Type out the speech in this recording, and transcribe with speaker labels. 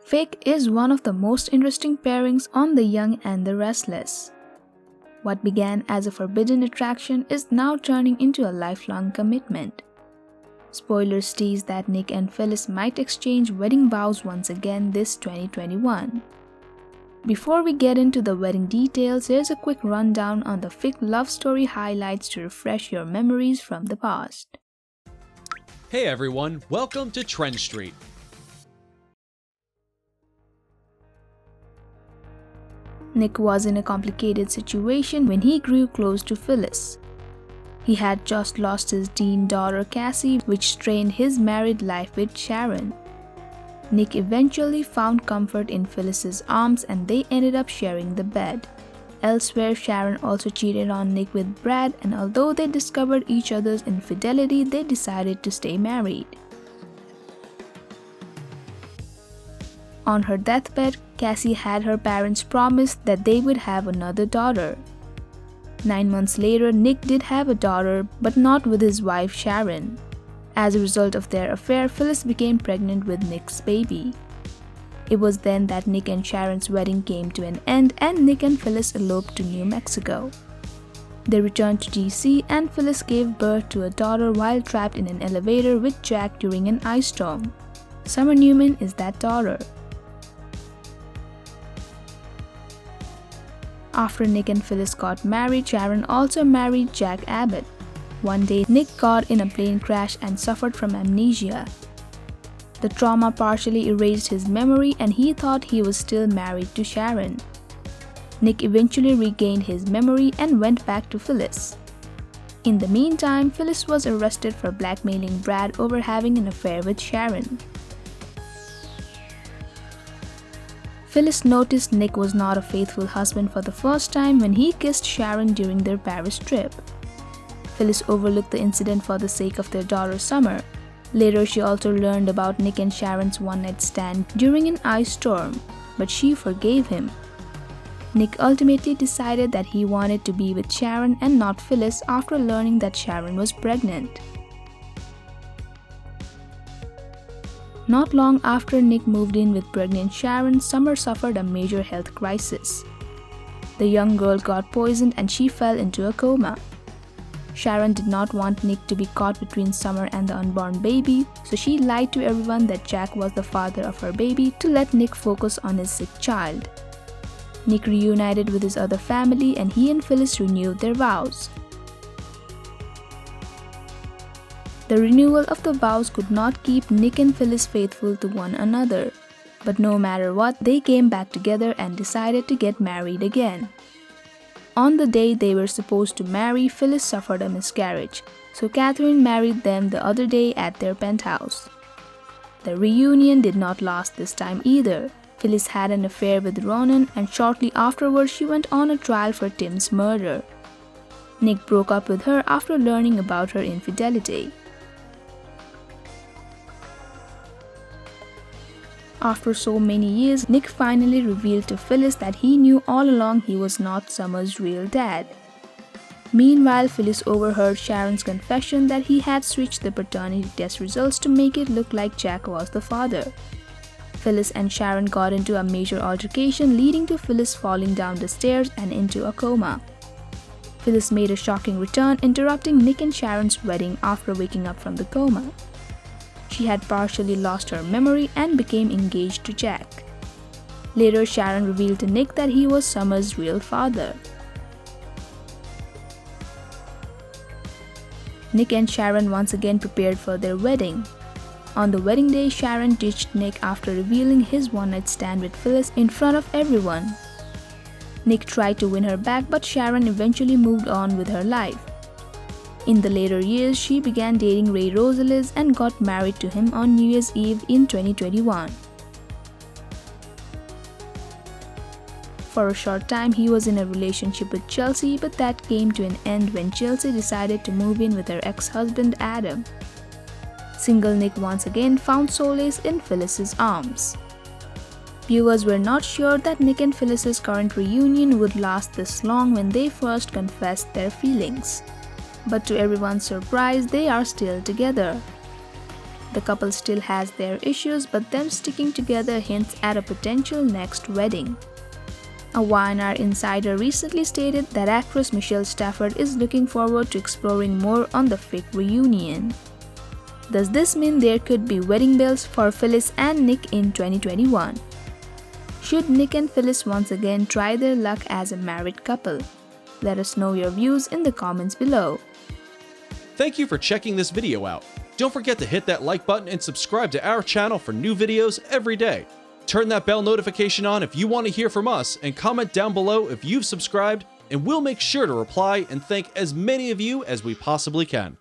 Speaker 1: Fake is one of the most interesting pairings on The Young and the Restless. What began as a forbidden attraction is now turning into a lifelong commitment. Spoilers tease that Nick and Phyllis might exchange wedding vows once again this 2021. Before we get into the wedding details, here's a quick rundown on the fake love story highlights to refresh your memories from the past.
Speaker 2: Hey everyone, welcome to Trend Street.
Speaker 1: Nick was in a complicated situation when he grew close to Phyllis. He had just lost his teen daughter Cassie, which strained his married life with Sharon. Nick eventually found comfort in Phyllis's arms and they ended up sharing the bed. Elsewhere, Sharon also cheated on Nick with Brad, and although they discovered each other's infidelity, they decided to stay married. On her deathbed, Cassie had her parents promise that they would have another daughter. 9 months later, Nick did have a daughter, but not with his wife Sharon. As a result of their affair, Phyllis became pregnant with Nick's baby. It was then that Nick and Sharon's wedding came to an end and Nick and Phyllis eloped to New Mexico. They returned to DC and Phyllis gave birth to a daughter while trapped in an elevator with Jack during an ice storm. Summer Newman is that daughter. After Nick and Phyllis got married, Sharon also married Jack Abbott. One day, Nick got in a plane crash and suffered from amnesia. The trauma partially erased his memory and he thought he was still married to Sharon. Nick eventually regained his memory and went back to Phyllis. In the meantime, Phyllis was arrested for blackmailing Brad over having an affair with Sharon. Phyllis noticed Nick was not a faithful husband for the first time when he kissed Sharon during their Paris trip. Phyllis overlooked the incident for the sake of their daughter Summer. Later, she also learned about Nick and Sharon's one-night stand during an ice storm, but she forgave him. Nick ultimately decided that he wanted to be with Sharon and not Phyllis after learning that Sharon was pregnant. Not long after Nick moved in with pregnant Sharon, Summer suffered a major health crisis. The young girl got poisoned and she fell into a coma. Sharon did not want Nick to be caught between Summer and the unborn baby, so she lied to everyone that Jack was the father of her baby to let Nick focus on his sick child. Nick reunited with his other family and he and Phyllis renewed their vows. The renewal of the vows could not keep Nick and Phyllis faithful to one another, but no matter what, they came back together and decided to get married again. On the day they were supposed to marry, Phyllis suffered a miscarriage, so Catherine married them the other day at their penthouse. The reunion did not last this time either. Phyllis had an affair with Ronan and shortly afterwards she went on a trial for Tim's murder. Nick broke up with her after learning about her infidelity. After so many years, Nick finally revealed to Phyllis that he knew all along he was not Summer's real dad. Meanwhile, Phyllis overheard Sharon's confession that he had switched the paternity test results to make it look like Jack was the father. Phyllis and Sharon got into a major altercation, leading to Phyllis falling down the stairs and into a coma. Phyllis made a shocking return, interrupting Nick and Sharon's wedding after waking up from the coma. She had partially lost her memory and became engaged to Jack. Later, Sharon revealed to Nick that he was Summer's real father. Nick and Sharon once again prepared for their wedding. On the wedding day, Sharon ditched Nick after revealing his one-night stand with Phyllis in front of everyone. Nick tried to win her back, but Sharon eventually moved on with her life. In the later years, she began dating Ray Rosales and got married to him on New Year's Eve in 2021. For a short time, he was in a relationship with Chelsea, but that came to an end when Chelsea decided to move in with her ex-husband Adam. Single Nick once again found solace in Phyllis's arms. Viewers were not sure that Nick and Phyllis's current reunion would last this long when they first confessed their feelings. But to everyone's surprise, they are still together. The couple still has their issues, but them sticking together hints at a potential next wedding. A Y&R insider recently stated that actress Michelle Stafford is looking forward to exploring more on the fake reunion. Does this mean there could be wedding bells for Phyllis and Nick in 2021? Should Nick and Phyllis once again try their luck as a married couple? Let us know your views in the comments below.
Speaker 2: Thank you for checking this video out. Don't forget to hit that like button and subscribe to our channel for new videos every day. Turn that bell notification on if you want to hear from us, and comment down below if you've subscribed, and we'll make sure to reply and thank as many of you as we possibly can.